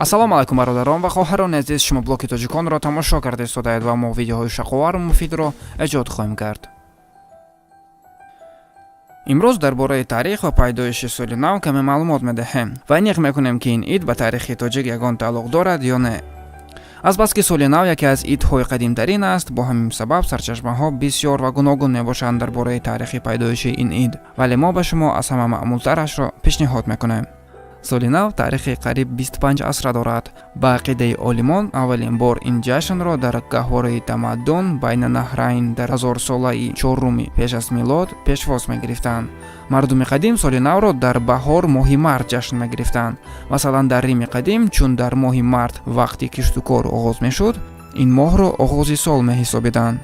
ассалому алайкум бародарон ва хоҳарони азиз, шумо блоки тоҷиконро тамошо карда истодаед ва мо видеоҳои шақовару муфидро эҷод хоҳем кард. имрӯз дар бораи таърих ва пайдоиши соли нав каме маълумот медиҳем ва ниқ мекунем ки ин ид ба таърихи тоҷик ягон тааллуқ дорад ё не. азбаски соли нав яке аз идҳои қадимтарин аст, бо ҳамин сабаб сарчашмаҳо бисёр ва гуногун мебошанд дар бораи таърихи пайдоиши ин ид, вале мо ба шумо аз ҳама маъмултарашро пешниҳод мекунем. соли нав таърихи қариб 25 асра дорад. ба ақидаи олимон аввалин бор ин ҷашнро дар гаҳвораи тамаддун байна наҳрайн дар 1000-солаи 4 пеш аз милод пешвоз мегирифтанд. мардуми қадим соли навро дар баҳор моҳи март ҷашн мегирифтанд. масалан дар Рими қадим, чун дар моҳи март вақти киштукор оғоз мешуд, ин моҳро оғози сол меҳисобиданд.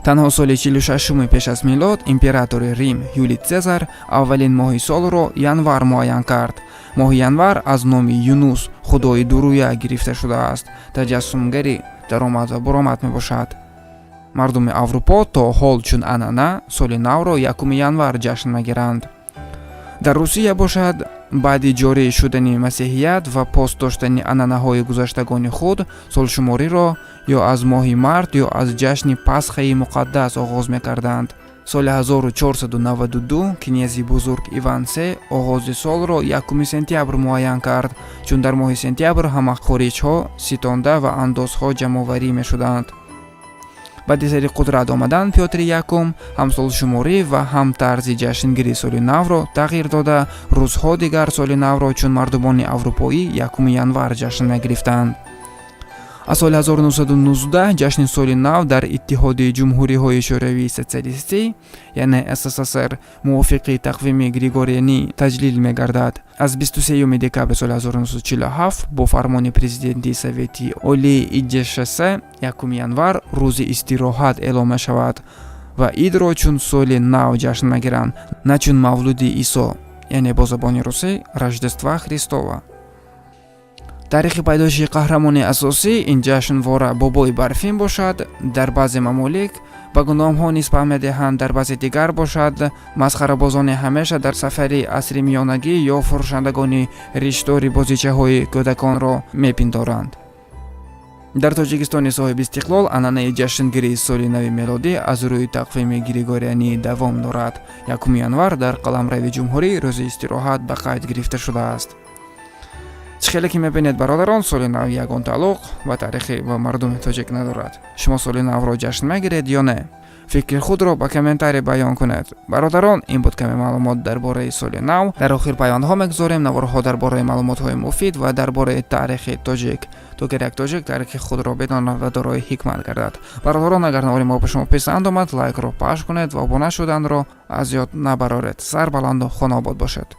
танҳо соли 46 пеш аз милод императори Рим Юлий Цезар аввалин моҳи солро январ муайян кард. моҳи январ аз номи Юнус, худои дуруя, гирифта шудааст. таҷассумгари даромад ва буромад мебошад. мардуми Аврупо то ҳол чун анъана соли навро 1 январ ҷашн мегиранд. дар Русия бошад, баъди ҷорӣ шудани масеҳият ва пос доштани анъанаҳои гузаштагони худ, солшумориро ё аз моҳи март ё аз ҷашни пасхаи муқаддас оғоз мекарданд. соли 1492 кнези бузург Иван Се оғози солро 1 сентябр муайян кард, чун дар моҳи сентябр ҳама хориҷҳо, ситонда ва андозҳо ҷамъоварӣ мешуданд. баъди сари қудрат омадан Пётри Якум ҳам солшуморӣ ва ҳам тарзи ҷашнгирии соли навро тағйир дода, рӯзҳо дигар соли навро чун мардумони аврупоӣ 1 январ ҷашн мегирифтанд. аз соли 1919 ҷашни соли нав дар иттиҳоди ҷумҳуриҳои шӯравии социалистӣ, яъне СССР, мувофиқи тақвими Григорианӣ таҷлил мегардад. аз 23 декабри соли 1947 бо фармони президенти Совети Олии ИҷШС 1 январ рӯзи истироҳат эълон мешавад ва идро чун соли нав ҷашн мегиранд, на чун мавлуди Исо, яъне бо забони русӣ Рождества Христова. таърихи пайдоиши қаҳрамони асосӣ ин ҷашнвора бобои барфин бошад. дар баъзе мамолик ба гуноҳҳо нисбат медиҳанд, дар баъзе дигар бошад масхарабозони ҳамеша дар сафари асри миёнагӣ ё фурӯшандагони риштори бозичаҳои кӯдаконро мепиндоранд. дар тоҷикистони соҳиби истиқлол анъанаи ҷашнгирии соли нави мелодӣ аз рӯи тақвими Григорианӣ давом дорад. 1 январ дар қаламрави ҷумҳурӣ рӯзи истироҳат ба қайд гирифта шудааст. чӣ хеле ки мебинед бародарон, соли нав ягон тааллуқ ба таърихи ва мардуми тоҷик надорад. шумо соли навро ҷашн мегиред ё не? фикри худро ба комментарий баён кунед. бародарон, ин буд каме маълумот дар бораи соли нав. дар охир пайвандҳо мегузорем наворҳо дар бораи маълумотҳои муфид ва дар бораи таърихи тоҷик, то ки як тоҷик таърихи худро бидонад ва дорои ҳикмат гардад. бародарон, агар навори мо ба шумо писанд омад, лайкро пахш кунед ва обуна шуданро аз ёд набароред. сар баланду хонобод бошед.